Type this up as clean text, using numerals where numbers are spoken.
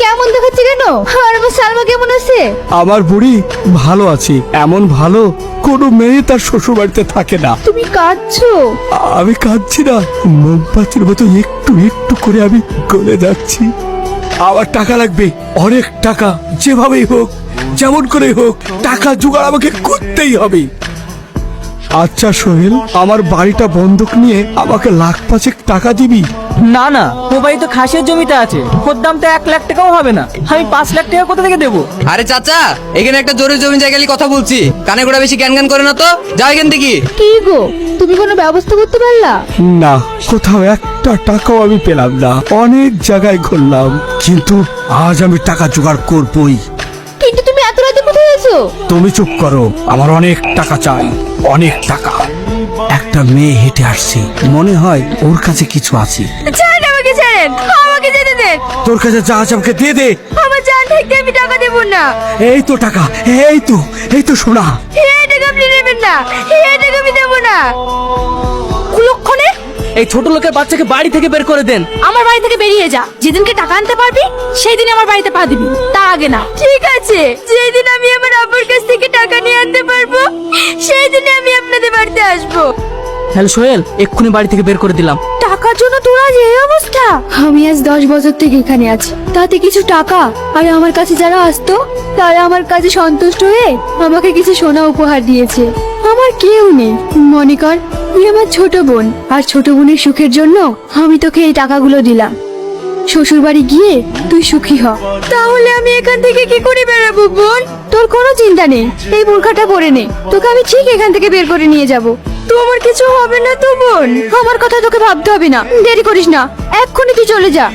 কেমন দেখাচ্ছে কেন? আর আমার সালমা কেমন আছে? আমার বুড়ি ভালো আছে, এমন ভালো কোনো মেয়ে তার শ্বশুর বাড়িতে থাকে না। তুমি কাঁদছো? আমি কাঁদছি না, মোমবাতির মতো একটু একটু করে আমি গলে যাচ্ছি। আমার টাকা লাগবে, অনেক টাকা, যেভাবেই হোক যেমন করে হোক টাকা জোগাড় আমাকে করতেই হবে। আচ্ছা সোহেল, আমার বাড়িটা বন্ধক নিয়ে আমাকে 1,05,000 টাকা দিবি? না না, ও বাড়ি তো খাসের জমিতে আছে, ওর দাম তো 1 লাখ টাকাও হবে না। আমি 5 লাখ টাকা কোথা থেকে দেবো? আরে চাচা, এখানে একটা জরুরি জমি জায়গা নিয়ে কথা বলছি, কানে গোড়া বেশি জ্ঞান জ্ঞান করে না তো, যাও এখান থেকে। কি গো, তুমি কোনো ব্যবস্থা করতে পারলা? না, কোথাও একটা টাকাও আমি পেলাম না। অনেক জায়গায় ঘুরলাম, কিন্তু আজ আমি টাকা জোগাড় করবই। কিন্তু তুমি এত রাতে কোথায় আছো? তুমি চুপ করো, আমার অনেক টাকা চাই, অনেক টাকা। একটা মেয়ে হেঁটে আসছে, মনে হয় ওর কাছে কিছু আছে। ছাড়েন আমাকে, ছাড়েন আমাকে যেতে দেন। তোর কাছে যা আছে আমাকে দিয়ে দে। আমার জান থাকতে আমি টাকা দেব না। এই তো টাকা, এই তো সোনা। এই টাকা আপনি নেবেন না, এই টাকা আমি দেব না। কুলক্ষণে এই ছোট লোকের বাচ্চাকে বাড়ি থেকে বের করে দেন। আমার বাড়ি থেকে বেরিয়ে যা। যেদিনকে টাকা আনতে পারবি সেই দিন আমার বাড়িতে পা দিবি, তার আগে না। ঠিক আছে, যেদিন আমি আমার আব্বুর কাছ থেকে টাকা নিয়ে আনতে পারবো সেই দিনে আমি আপনাদের বাড়িতে আসবো। হ্যালো সোহেল, এক্ষুনি বাড়ি থেকে বের করে দিলাম। টাকার জন্য তোর আজ এই অবস্থা? আমি আজ 10 বছর থেকে এখানে আছি, তাতে কিছু টাকা আর আমার কাছে যারা আসতো তারা আমার কাছে সন্তুষ্ট হয়ে আমাকে কিছু সোনা উপহার দিয়েছে। আমার কেউ নেই, মনে কর তুই আমার ছোট বোন, আর ছোট বোনের সুখের জন্য আমি তোকে এই টাকাগুলো দিলাম। শ্বশুর বাড়ি গিয়ে তুই সুখী হ। তাহলে আমি এখান থেকে কি করে বেরাবো বোন? তোর কোনো চিন্তা নেই, এই বোরখাটা পরে নে, তোকে আমি ঠিক এখান থেকে বের করে নিয়ে যাব। তোমার কিছু হবে না তো বোন? আমার কথা তোকে ভাবতে হবে না, দেরি করিস না, এক্ষুনি তুই চলে যা।